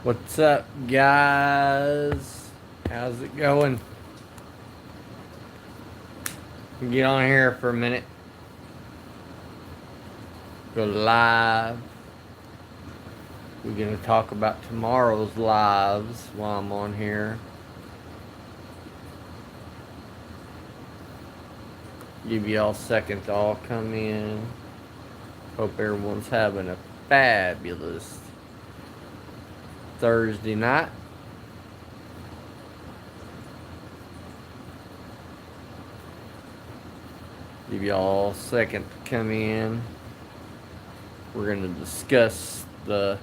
What's up, guys? How's it going? Get on here for a minute. Go live. We're going to talk about tomorrow's lives while I'm on here. Give y'all a second to all come in. Hope everyone's having a fabulous Thursday night. Give y'all a second to come in. We're going to discuss the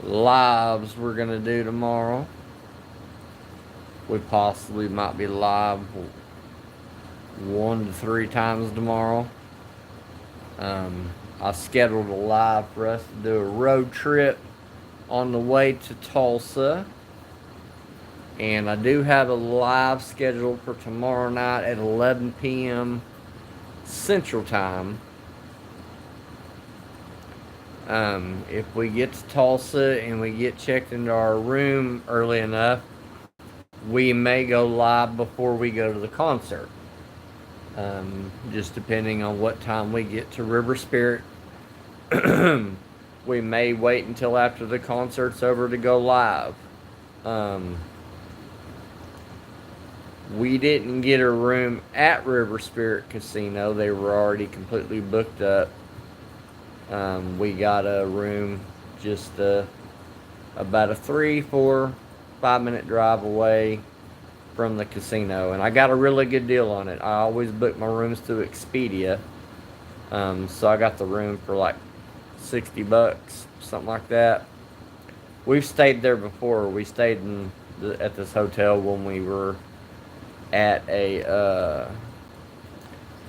lives we're going to do tomorrow. We possibly might be live 1 to 3 times tomorrow. I scheduled a live for us to do a road trip on the way to Tulsa. And I do have a live scheduled for tomorrow night at 11 p.m. Central Time. If we get to Tulsa and we get checked into our room early enough, we may go live before we go to the concert. Just depending on what time we get to River Spirit. We may wait until after the concert's over to go live. We didn't get a room at River Spirit Casino. They were already completely booked up. We got a room just about a 3, 4, 5 minute drive away from the casino, and I got a really good deal on it. I always book my rooms through Expedia, so I got the room for like $60, something like that. We've stayed there before. We stayed at this hotel when we were at a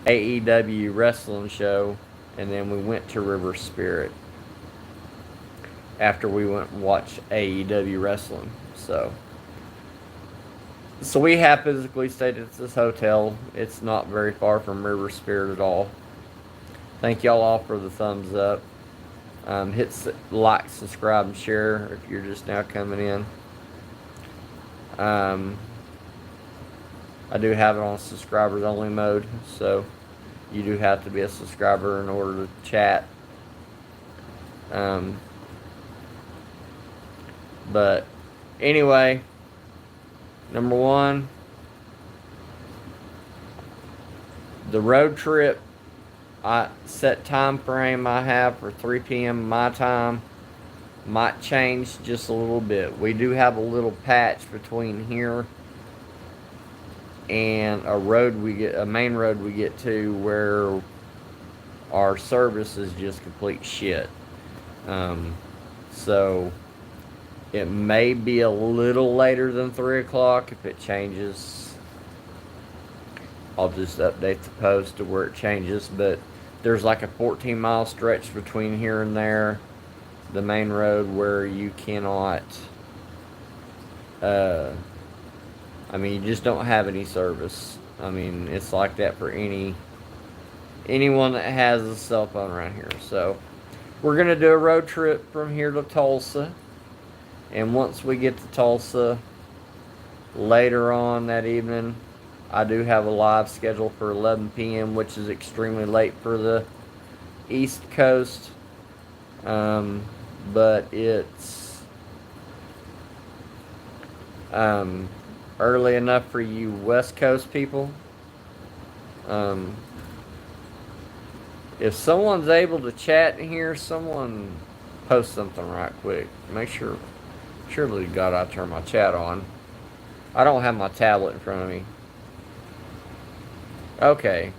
AEW wrestling show, and then we went to River Spirit after we went and watched AEW wrestling. So we have physically stayed at this hotel. It's not very far from River Spirit at all. Thank y'all all for the thumbs up. Hit like, subscribe, and share if you're just now coming in. I do have it on subscribers only mode, so you do have to be a subscriber in order to chat. But anyway, number one, the road trip, I set time frame I have for 3 p.m. my time might change just a little bit. We do have a little patch between here and a main road we get to where our service is just complete shit. So it may be a little later than 3 o'clock. If it changes, I'll just update the post to where it changes. But there's like a 14-mile stretch between here and there, the main road, where you cannot, you just don't have any service. It's like that for anyone that has a cell phone around here. So we're going to do a road trip from here to Tulsa. And once we get to Tulsa, later on that evening, I do have a live schedule for 11 p.m., which is extremely late for the East Coast. But it's early enough for you West Coast people. If someone's able to chat in here, someone post something right quick. Make sure. Surely to God I turn my chat on. I don't have my tablet in front of me. Okay.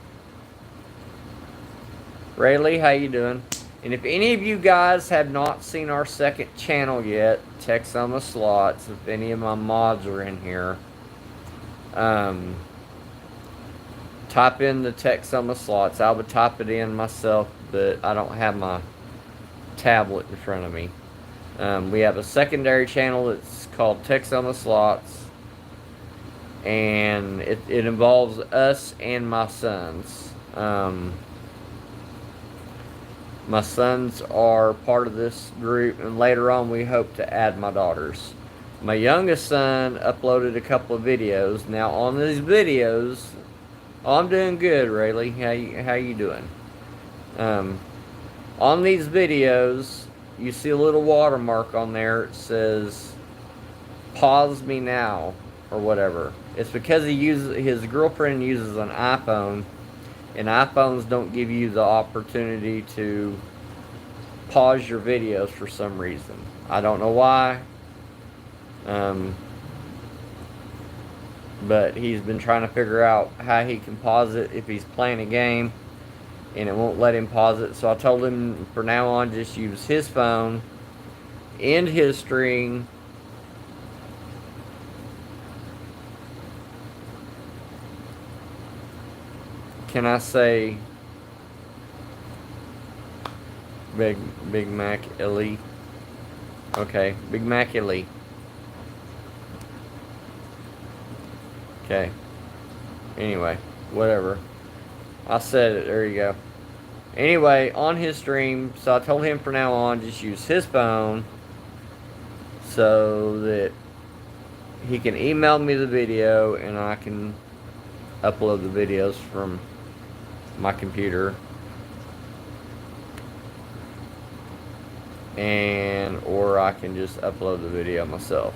Rayleigh, how you doing? And if any of you guys have not seen our second channel yet, Texoma Slots, if any of my mods are in here, type in the Texoma Slots. I would type it in myself, but I don't have my tablet in front of me. We have a secondary channel that's called Texoma Slots, and it involves us and my sons. My sons are part of this group, and later on we hope to add my daughters. My youngest son uploaded a couple of videos. Now on these videos, oh, I'm doing good, Rayleigh. How you doing? Um, on these videos, you see a little watermark on there. It says "Pause me now" or whatever. It's because his girlfriend uses an iPhone, and iPhones don't give you the opportunity to pause your videos for some reason. I don't know why. Um, but he's been trying to figure out how he can pause it if he's playing a game, and it won't let him pause it. So I told him for now on, just use his phone, end his stream. Can I say Big Mac Ellie? Okay, Big Mac Ellie. Okay. Anyway, whatever. I said it. There you go. Anyway, on his stream, so I told him for now on, just use his phone so that he can email me the video and I can upload the videos from my computer. And or I can just upload the video myself.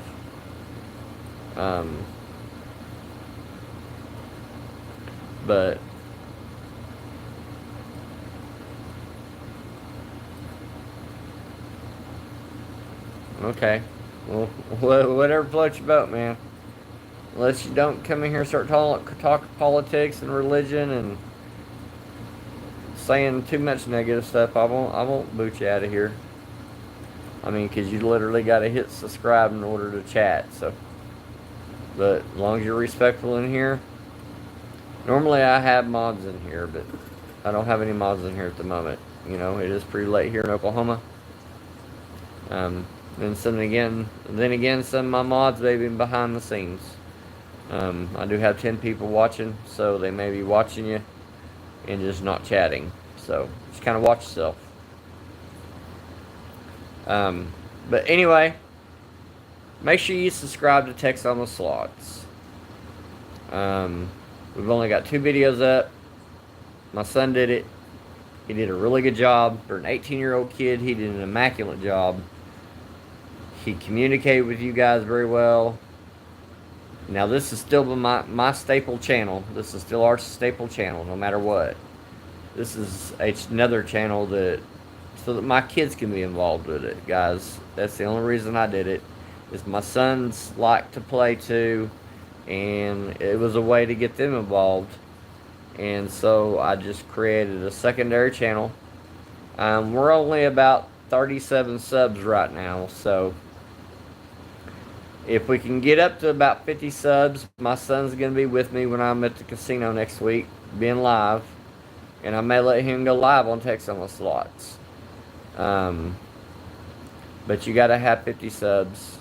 But okay, well, whatever floats your boat, man. Unless you don't come in here and start talk politics and religion and saying too much negative stuff, I won't boot you out of here. I mean, because you literally got to hit subscribe in order to chat. So, but as long as you're respectful in here. Normally I have mods in here, but I don't have any mods in here at the moment. You know, it is pretty late here in Oklahoma. Then again, some of my mods may be behind the scenes. I do have 10 people watching, so they may be watching you and just not chatting. So just kind of watch yourself. But anyway, make sure you subscribe to Text on the Slots. We've only got 2 videos up. My son did it. He did a really good job. For an 18-year-old kid, he did an immaculate job. He communicated with you guys very well. Now, this is still my staple channel. This is still our staple channel, no matter what. This is another channel so that my kids can be involved with it, guys. That's the only reason I did it. Is my sons like to play too, and it was a way to get them involved. And so I just created a secondary channel. We're only about 37 subs right now, so if we can get up to about 50 subs, my son's going to be with me when I'm at the casino next week, being live. And I may let him go live on Text on the Slots. But you got to have 50 subs.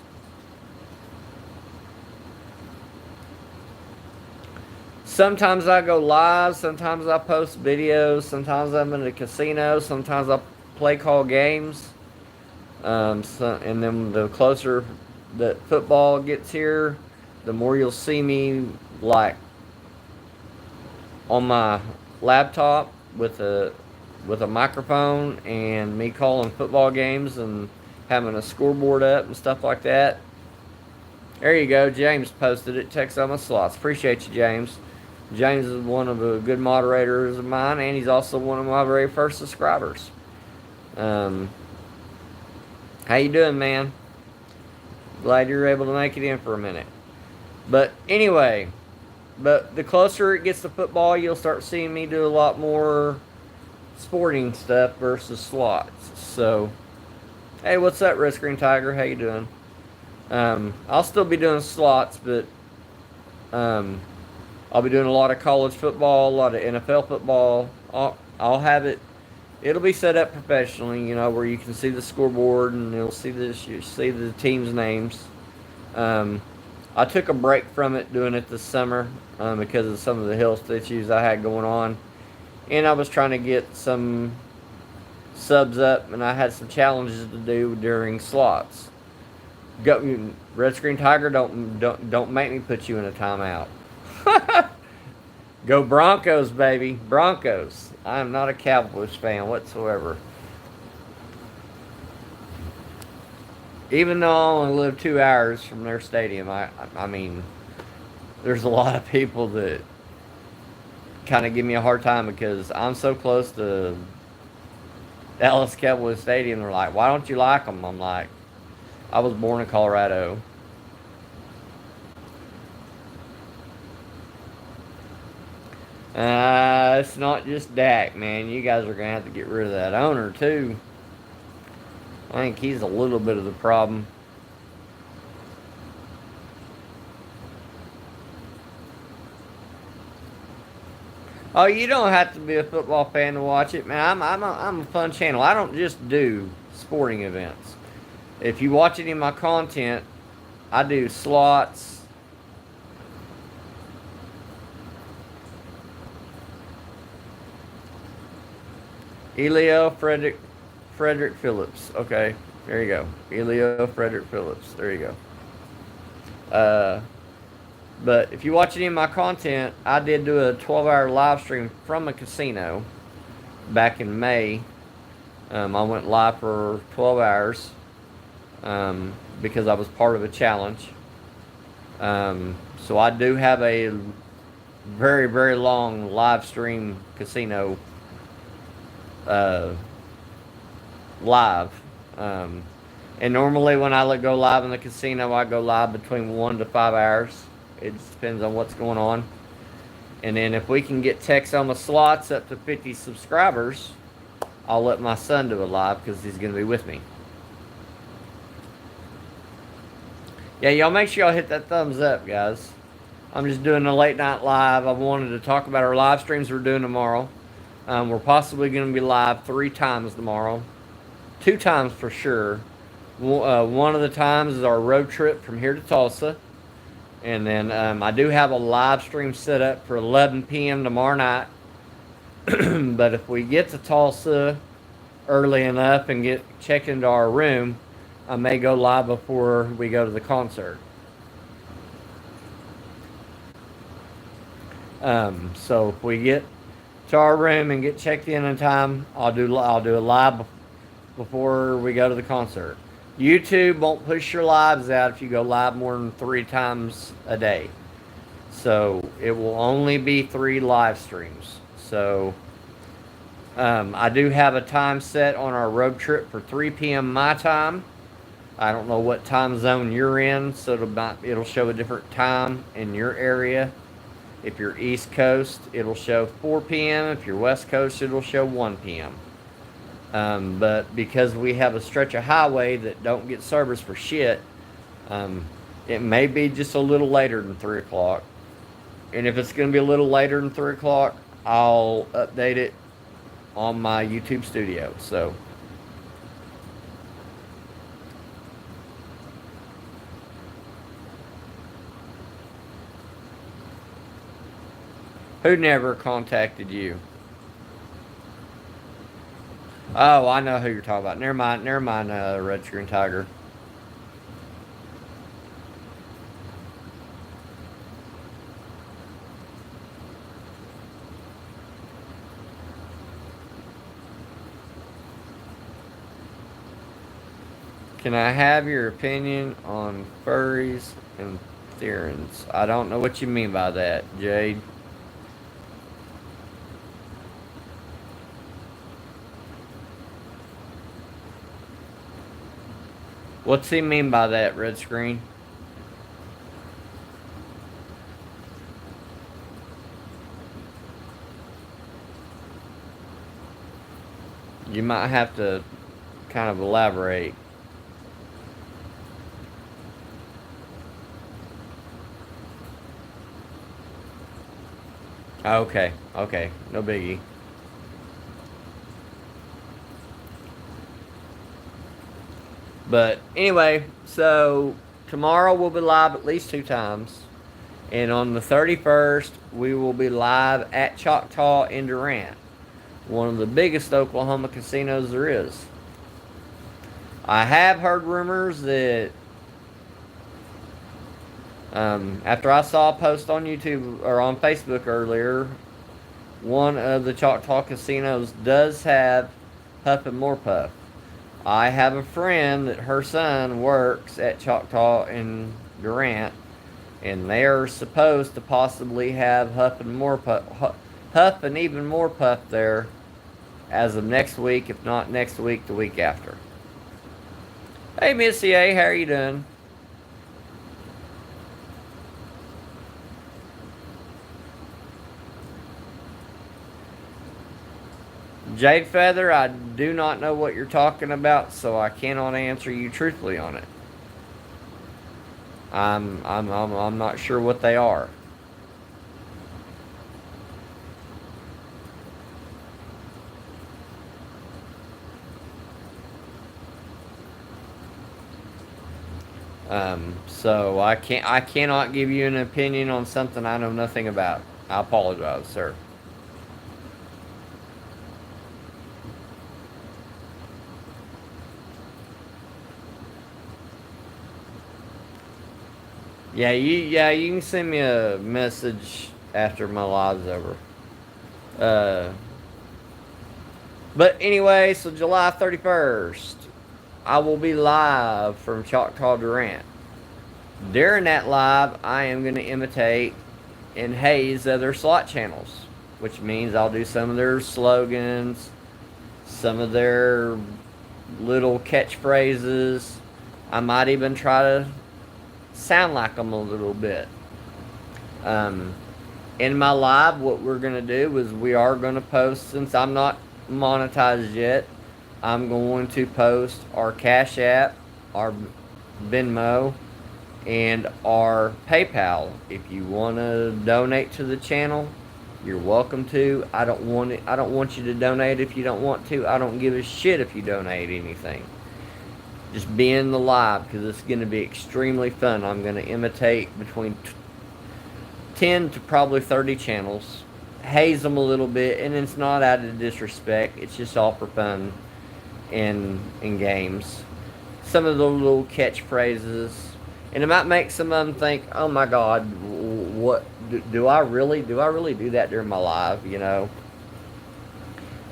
Sometimes I go live, sometimes I post videos, sometimes I'm in the casino, sometimes I play call games. And then the closer that football gets here, the more you'll see me like on my laptop with a microphone and me calling football games and having a scoreboard up and stuff like that. There you go. James posted it. Text on the Slots. Appreciate you, James. James is one of the good moderators of mine, and he's also one of my very first subscribers. How you doing, man? Glad you're able to make it in for a minute. But anyway, the closer it gets to football, you'll start seeing me do a lot more sporting stuff versus slots. So, hey, what's up, Red Screen Tiger? How you doing? I'll still be doing slots, but I'll be doing a lot of college football, a lot of NFL football. I'll have it. It'll be set up professionally, you know, where you can see the scoreboard and you'll see you see the teams' names. I took a break from it doing it this summer because of some of the health issues I had going on, and I was trying to get some subs up, and I had some challenges to do during slots. Go, Red Screen Tiger, don't make me put you in a timeout. Go Broncos, baby, Broncos. I am not a Cowboys fan whatsoever. Even though I only live 2 hours from their stadium, I mean, there's a lot of people that kind of give me a hard time because I'm so close to Dallas Cowboys Stadium. They're like, "Why don't you like them?" I'm like, "I was born in Colorado." It's not just Dak, man. You guys are gonna have to get rid of that owner too. I think he's a little bit of the problem. Oh, you don't have to be a football fan to watch it, man. I'm a fun channel. I don't just do sporting events. If you watch any of my content, I do slots. Elio Frederick Phillips. Okay, there you go. Elio Frederick Phillips. There you go. But if you watch any of my content, I did do a 12-hour live stream from a casino back in May. I went live for 12 hours because I was part of a challenge. So I do have a very, very long live stream casino live. And normally when I go live in the casino, I go live between 1 to 5 hours. It just depends on what's going on. And then if we can get Texoma Slots up to 50 subscribers, I'll let my son do a live because he's going to be with me. Yeah, y'all make sure y'all hit that thumbs up, guys. I'm just doing a late night live. I wanted to talk about our live streams we're doing tomorrow. We're possibly going to be live 3 times tomorrow. 2 times for sure. One of the times is our road trip from here to Tulsa. And then I do have a live stream set up for 11 p.m. tomorrow night. But if we get to Tulsa early enough and check into our room, I may go live before we go to the concert. So if we get to our room and get checked in time, I'll do a live before we go to the concert. YouTube won't push your lives out if you go live more than 3 times a day. So it will only be 3 live streams. So I do have a time set on our road trip for 3 p.m. my time. I don't know what time zone you're in, so it'll show a different time in your area. If you're East Coast, it'll show 4 p.m. If you're West Coast, it'll show 1 p.m. But because we have a stretch of highway that don't get service for shit, it may be just a little later than 3 o'clock. And if it's going to be a little later than 3 o'clock, I'll update it on my YouTube studio. So who never contacted you? Oh, I know who you're talking about. Never mind, Red Screen Tiger. Can I have your opinion on furries and therans? I don't know what you mean by that, Jade. What's he mean by that, Red Screen? You might have to kind of elaborate. Okay, no biggie. But anyway, so tomorrow we'll be live at least 2 times. And on the 31st, we will be live at Choctaw in Durant. one of the biggest Oklahoma casinos there is. I have heard rumors that after I saw a post on YouTube or on Facebook earlier, one of the Choctaw casinos does have Huff and More Puff. I have a friend that her son works at Choctaw in Durant, and they are supposed to possibly have Huff and More Puff, Huff and even More Puff there as of next week, if not next week, the week after. Hey, Missy A, how are you doing? Jade Feather, I do not know what you're talking about, so I cannot answer you truthfully on it. I'm not sure what they are. So I cannot give you an opinion on something I know nothing about. I apologize, sir. Yeah, you can send me a message after my live's over. Uh, but anyway, so July 31st, I will be live from Choctaw Durant. During that live, I am going to imitate and haze other slot channels, which means I'll do some of their slogans, some of their little catchphrases. I might even try to sound like them a little bit. Um, in my live, what we're going to do is we are going to post, since I'm not monetized yet, I'm going to post our Cash App, our Venmo, and our PayPal. If you want to donate to the channel, you're welcome to. I don't want you to donate if you don't want to. I don't give a shit if you donate anything. Just be in the live because it's going to be extremely fun. I'm going to imitate between 10 to probably 30 channels, haze them a little bit, and it's not out of disrespect. It's just all for fun in games. Some of the little catchphrases, and it might make some of them think, "Oh my God, what do I really do that during my live?" You know.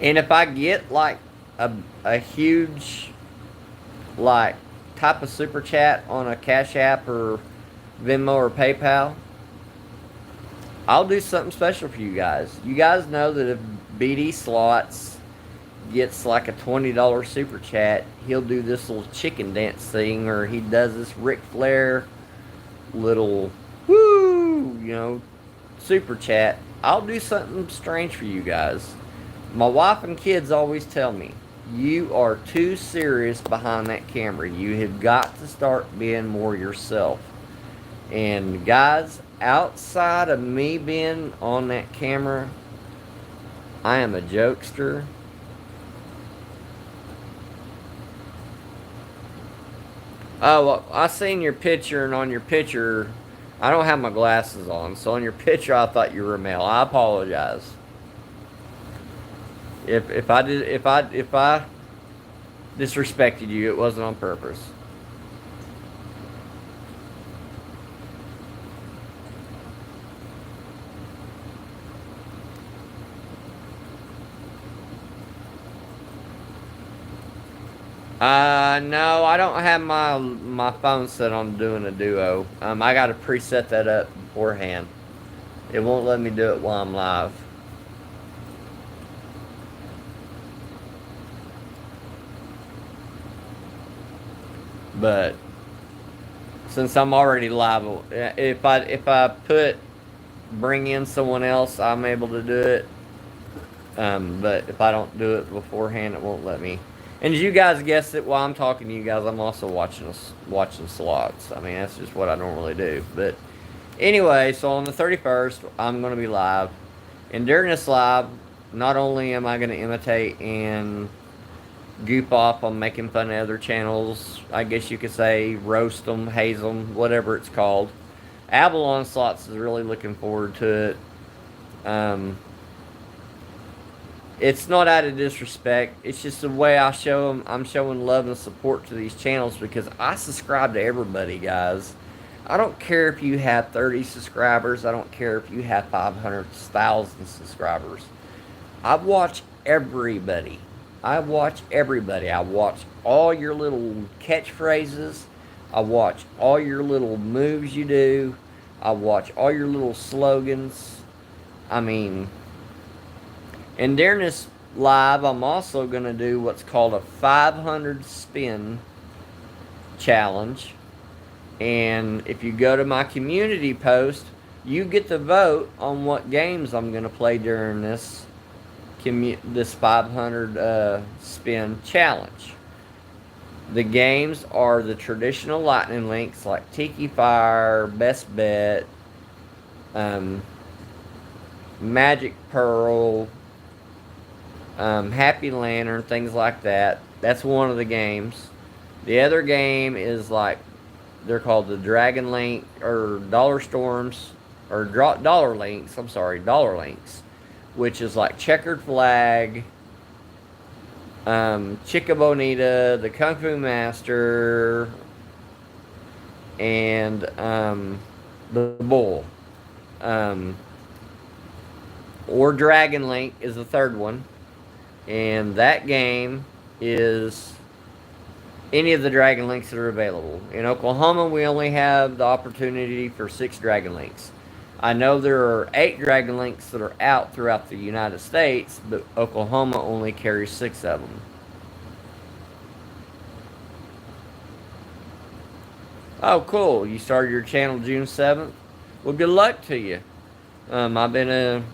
And if I get like a huge like type of super chat on a Cash App or Venmo or PayPal, I'll do something special for you guys. You guys know that if BD Slots gets like a $20 super chat, he'll do this little chicken dance thing, or he does this Ric Flair little woo, super chat. I'll do something strange for you guys. My wife and kids always tell me, you are too serious behind that camera. You have got to start being more yourself. And guys, outside of me being on that camera, I am a jokester. Oh, well, I seen your picture, and on your picture, I don't have my glasses on, so on your picture, I thought you were a male. I apologize. If I disrespected you, it wasn't on purpose. No, I don't have my phone set on doing a duo. I got to preset that up beforehand. It won't let me do it while I'm live. But since I'm already live, if I put bring in someone else, I'm able to do it. But if I don't do it beforehand, it won't let me. And as you guys guessed it, while I'm talking to you guys, I'm also watching slots. I mean, that's just what I normally do. But anyway, so on the 31st, I'm going to be live. And during this live, not only am I going to imitate and goop off on making fun of other channels, I guess you could say roast them, haze them, whatever it's called. Avalon Slots is really looking forward to it. It's not out of disrespect. It's just the way I show them. I'm showing love and support to these channels because I subscribe to everybody, guys. I don't care if you have 30 subscribers. I don't care if you have 500,000 subscribers. I watch everybody. I watch everybody. I watch all your little catchphrases. I watch all your little moves you do. I watch all your little slogans. I mean, and during this live, I'm also going to do what's called a 500 spin challenge. And if you go to my community post, you get to vote on what games I'm going to play during this 500 spin challenge. The games are the traditional Lightning Links like Tiki Fire, Best Bet, Magic Pearl, Happy Lantern, things like that. That's one of the games. The other game is like, they're called the Dragon Link or Dollar Storms or Dollar Links. I'm sorry, Dollar Links, which is like Checkered Flag, Chica Bonita, the Kung Fu Master, and the Bull. Or Dragon Link is the third one. And that game is any of the Dragon Links that are available. In Oklahoma, we only have the opportunity for 6 Dragon Links. I know there are 8 Dragon Links that are out throughout the United States, but Oklahoma only carries 6 of them. Oh, cool. You started your channel June 7th? Well, good luck to you. I've been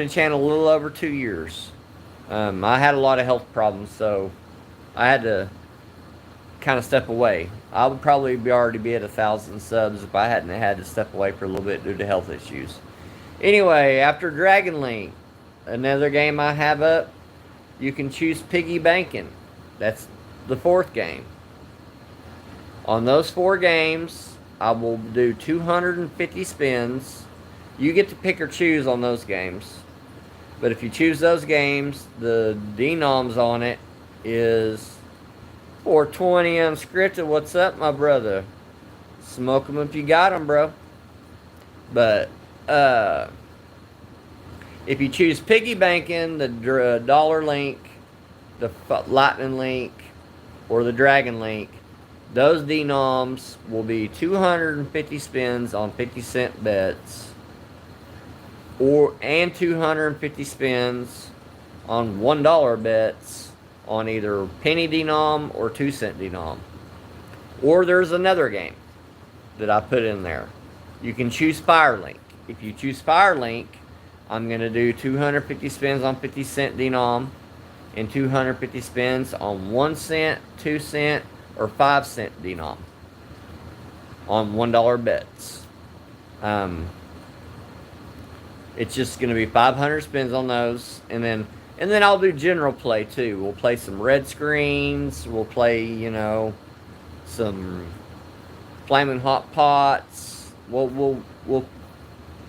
a channel a little over 2 years. I had a lot of health problems, so I had to kind of step away. I would probably already be at 1,000 subs if I hadn't had to step away for a little bit due to health issues. Anyway, after Dragon Link, another game I have up, you can choose Piggy Banking. That's the 4th game. On those 4 games, I will do 250 spins. You get to pick or choose on those games. But if you choose those games, the denoms on it is 420 unscripted. What's up, my brother? Smoke them if you got them, bro. But if you choose Piggy Banking, the Dollar Link, the Lightning Link, or the Dragon Link, those denoms will be 250 spins on 50-cent bets. And 250 spins on $1 bets on either penny denom or 2-cent denom. Or there's another game that I put in there. You can choose Firelink. If you choose Firelink, I'm going to do 250 spins on 50-cent denom and 250 spins on 1 cent, 2 cent, or 5-cent denom on $1 bets. It's just going to be 500 spins on those, and then I'll do general play too. We'll play some red screens. We'll play, some flaming hot pots. We'll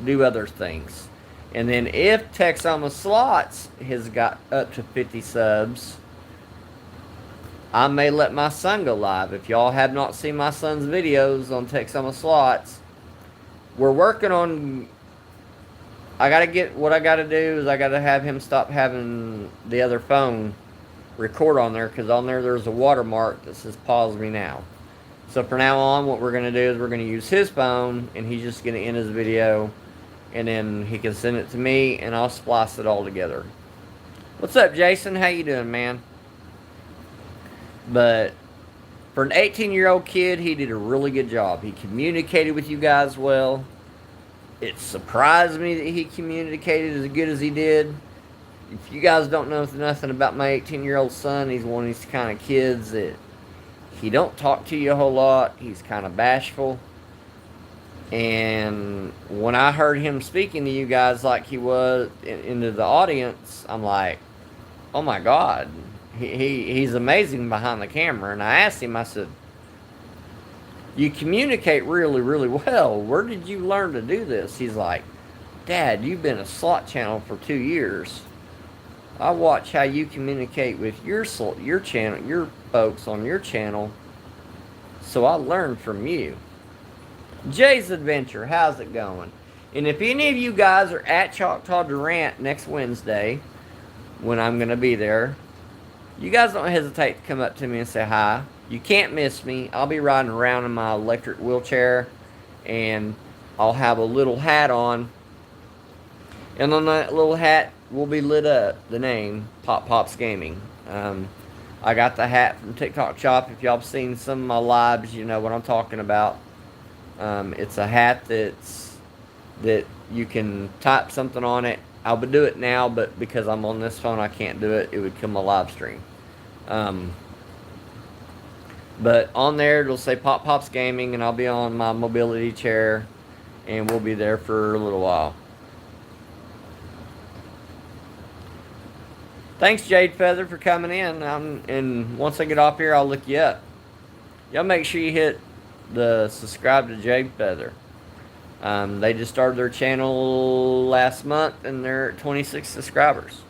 do other things, and then if Texoma Slots has got up to 50 subs, I may let my son go live. If y'all have not seen my son's videos on Texoma Slots, we're working on. What I gotta do is I gotta have him stop having the other phone record on there, because on there's a watermark that says pause me now. So for now on, what we're gonna do is we're gonna use his phone, and he's just gonna end his video, and then he can send it to me, and I'll splice it all together. What's up, Jason? How you doing, man? But for an 18-year-old kid, he did a really good job. He communicated with you guys well. It surprised me that he communicated as good as he did. If you guys don't know nothing about my 18-year-old son, he's one of these kind of kids that he don't talk to you a whole lot. He's kind of bashful. And when I heard him speaking to you guys like he was into the audience, I'm like, oh my God, he's amazing behind the camera. And I asked him, I said, you communicate really, really well. Where did you learn to do this? He's like, Dad, you've been a slot channel for 2 years. I watch how you communicate with your channel, your folks on your channel, so I learned from you. Jay's Adventure, how's it going? And if any of you guys are at Choctaw Durant next Wednesday, when I'm going to be there, you guys don't hesitate to come up to me and say hi. You can't miss me. I'll be riding around in my electric wheelchair, and I'll have a little hat on. And on that little hat will be lit up the name Pop Pops Gaming. I got the hat from TikTok Shop. If y'all have seen some of my lives, you know what I'm talking about. It's a hat that you can type something on it. I'll do it now, but because I'm on this phone, I can't do it. It would come a live stream. But on there, it'll say Pop Pops Gaming, and I'll be on my mobility chair, and we'll be there for a little while. Thanks, Jade Feather, for coming in. And once I get off here, I'll look you up. Y'all make sure you hit the subscribe to Jade Feather. They just started their channel last month, and they're at 26 subscribers.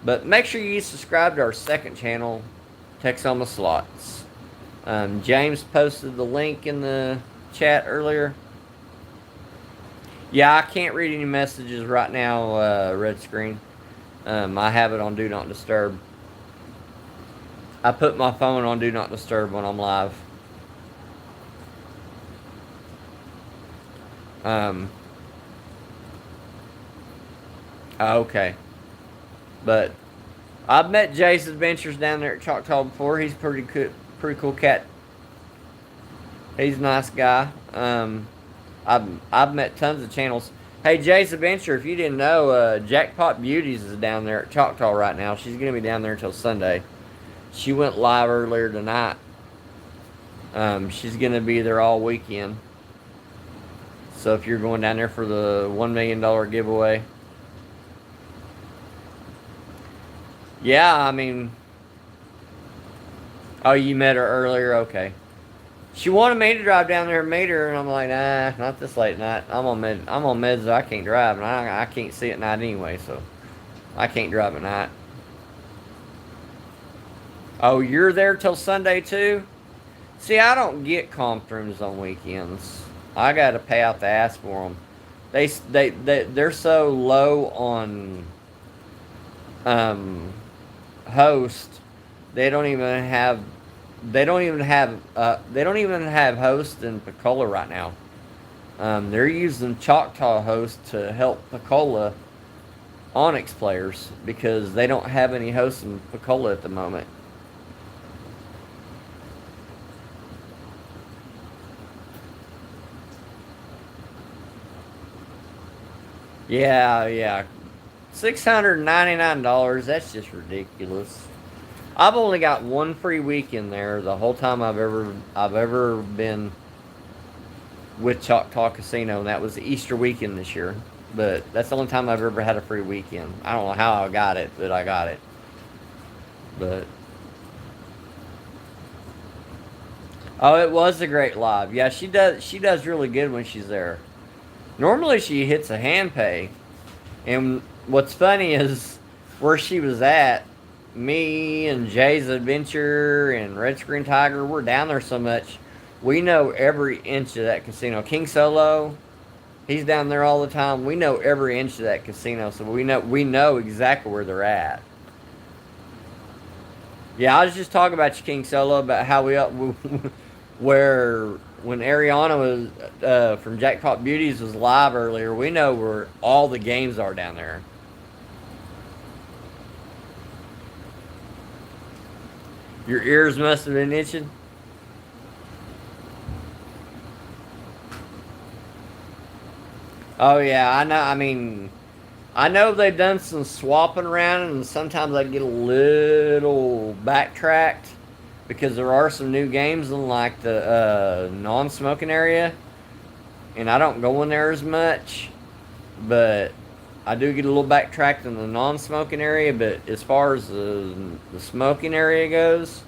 But make sure you subscribe to our second channel, Texoma Slots. James posted the link in the chat earlier. Yeah, I can't read any messages right now, red screen. I have it on Do Not Disturb. I put my phone on Do Not Disturb when I'm live. Okay. But I've met Jay's Adventures down there at Choctaw before. He's pretty cool cat. He's a nice guy. I've met tons of channels. Hey, Jay's Adventure, if you didn't know, Jackpot Beauties is down there at Choctaw right now. She's going to be down there until Sunday. She went live earlier tonight. She's going to be there all weekend. So if you're going down there for the $1 million giveaway. Yeah, I mean. Oh, you met her earlier? Okay. She wanted me to drive down there and meet her, and I'm like, nah, not this late night. I'm on meds, so I can't drive, and I can't see at night anyway, so I can't drive at night. Oh, you're there till Sunday too? See, I don't get comp rooms on weekends. I gotta pay out the ass for them. They're so low on host. They don't even have host in Pensacola right now. They're using Choctaw host to help Pensacola Onyx players because they don't have any hosts in Pensacola at the moment. Yeah. $699. That's just ridiculous. I've only got one free week in there the whole time I've ever been with Choctaw Casino, and that was the Easter weekend this year. But that's the only time I've ever had a free weekend. I don't know how I got it, but I got it. But oh, it was a great live. Yeah, she does really good when she's there. Normally she hits a hand pay, and what's funny is where she was at. Me and Jay's Adventure and Red Screen Tiger, we're down there so much. We know every inch of that casino. King Solo, he's down there all the time. We know every inch of that casino, so we know exactly where they're at. Yeah, I was just talking about you, King Solo, about how where when Ariana was from Jackpot Beauties was live earlier. We know where all the games are down there. Your ears must have been itching. Oh yeah, I know. I mean, I know they've done some swapping around, and sometimes I get a little backtracked because there are some new games in like the non-smoking area, and I don't go in there as much, but I do get a little backtracked in the non-smoking area. But as far as the smoking area goes,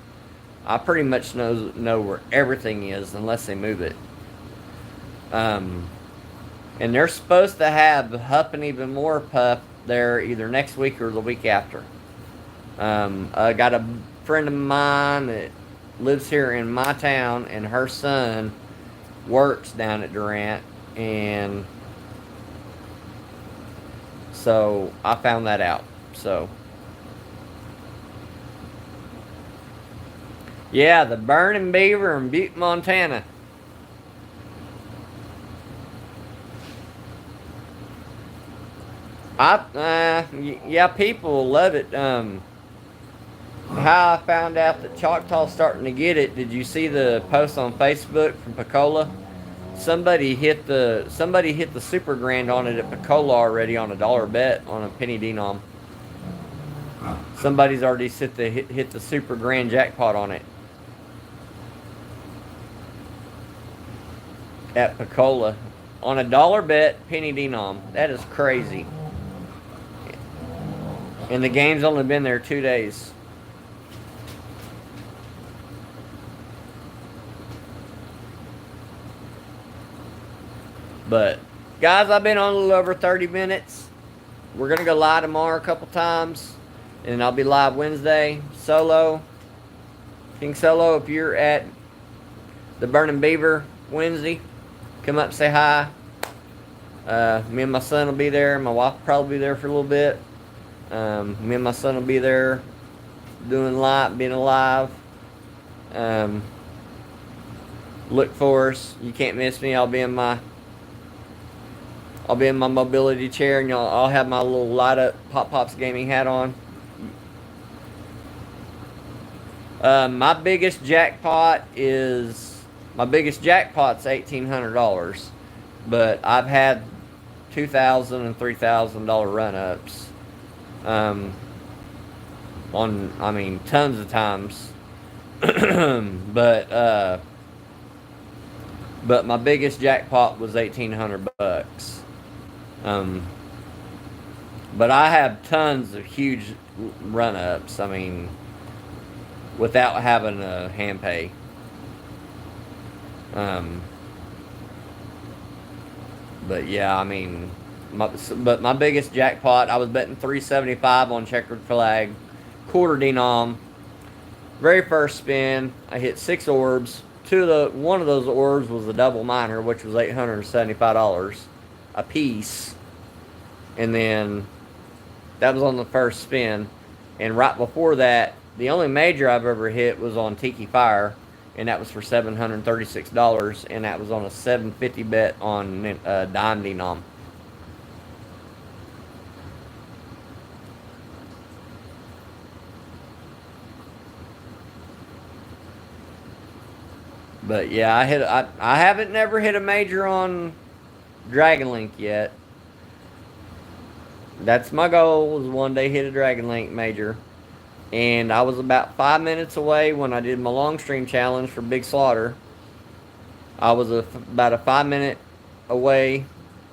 I pretty much know where everything is unless they move it. And they're supposed to have Huff and Even More Puff there either next week or the week after. I got a friend of mine that lives here in my town, and her son works down at Durant, and so I found that out. So yeah, the Burning Beaver in Butte, Montana. Yeah, people love it. How I found out that Choctaw's starting to get it. Did you see the post on Facebook from Picola? Somebody hit the Super Grand on it at Picola already on a dollar bet on a penny denom. Somebody's already hit the Super Grand jackpot on it at Picola on a dollar bet penny denom. That is crazy. And the game's only been there 2 days. But guys, I've been on a little over 30 minutes. We're gonna go live tomorrow a couple times, and I'll be live Wednesday solo. King Solo, if you're at the Burning Beaver Wednesday, come up and say hi. Me and my son will be there. My wife will probably be there for a little bit. Me and my son will be there being alive. Look for us. You can't miss me. I'll be in my mobility chair, and I'll have my little light up Pop Pops gaming hat on. My biggest jackpot's $1,800, but I've had $2,000 and $3,000 run ups. Tons of times. But my biggest jackpot was $1,800. But I have tons of huge run ups. Without having a hand pay. But yeah, my biggest jackpot, I was betting $375 on checkered flag, quarter denom. Very first spin, I hit 6 orbs. One of those orbs was a double minor, which was $875 a piece. And then that was on the first spin. And right before that, the only major I've ever hit was on Tiki Fire, and that was for $736, and that was on a $750 bet on dime denom. But yeah, I haven't never hit a major on Dragon Link yet. That's my goal, is one day hit a Dragon Link major. And I was about 5 minutes away when I did my long stream challenge for Big Slaughter. I was about a 5 minute away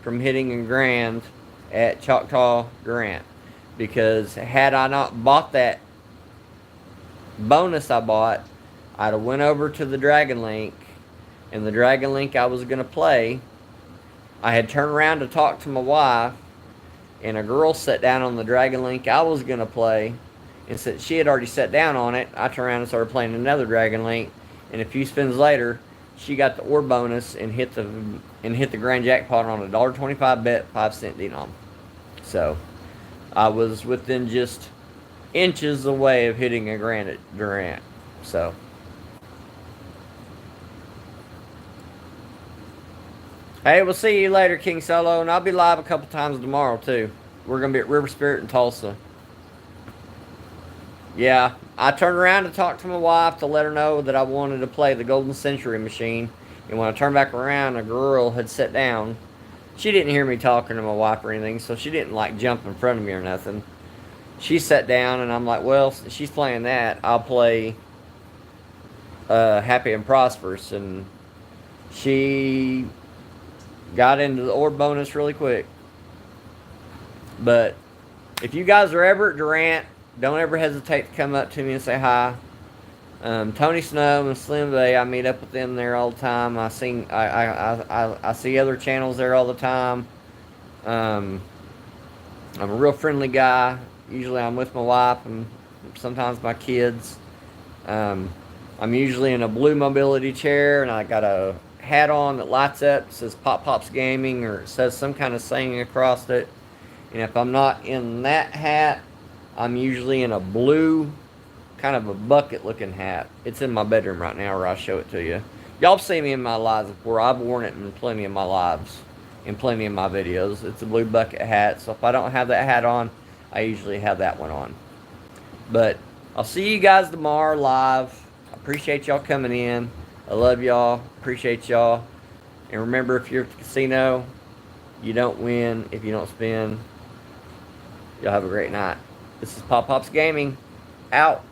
from hitting a grand at Choctaw Grant. Because had I not bought that bonus I bought, I'd have went over to the Dragon Link. And the Dragon Link I was going to play, I had turned around to talk to my wife. And a girl sat down on the Dragon Link I was going to play. And since she had already sat down on it, I turned around and started playing another Dragon Link. And a few spins later, she got the orb bonus and hit the grand jackpot on a $1.25 bet, 5 cent denom. So I was within just inches away of hitting a grand at Durant. So hey, we'll see you later, King Solo, and I'll be live a couple times tomorrow too. We're gonna be at River Spirit in Tulsa. Yeah, I turned around to talk to my wife to let her know that I wanted to play the Golden Century machine. And when I turned back around, a girl had sat down. She didn't hear me talking to my wife or anything, so she didn't jump in front of me or nothing. She sat down, and I'm like, well, she's playing that. I'll play Happy and Prosperous. And she got into the orb bonus really quick. But if you guys are ever at Durant, don't ever hesitate to come up to me and say hi. Tony Snow and Slim Bay, I meet up with them there all the time. I see other channels there all the time. Um, I'm a real friendly guy. Usually I'm with my wife and sometimes my kids. Um, I'm usually in a blue mobility chair and I got a hat on that lights up. It says Pop Pops Gaming or it says some kind of saying across it. And if I'm not in that hat, I'm usually in a blue, kind of a bucket looking hat. It's in my bedroom right now where I show it to you. Y'all have seen me in my lives before. I've worn it in plenty of my lives, in plenty of my videos. It's a blue bucket hat. So if I don't have that hat on, I usually have that one on. But I'll see you guys tomorrow live. I appreciate y'all coming in. I love y'all. Appreciate y'all. And remember, if you're at the casino, you don't win if you don't spin. Y'all have a great night. This is Pop Pops Gaming. Out.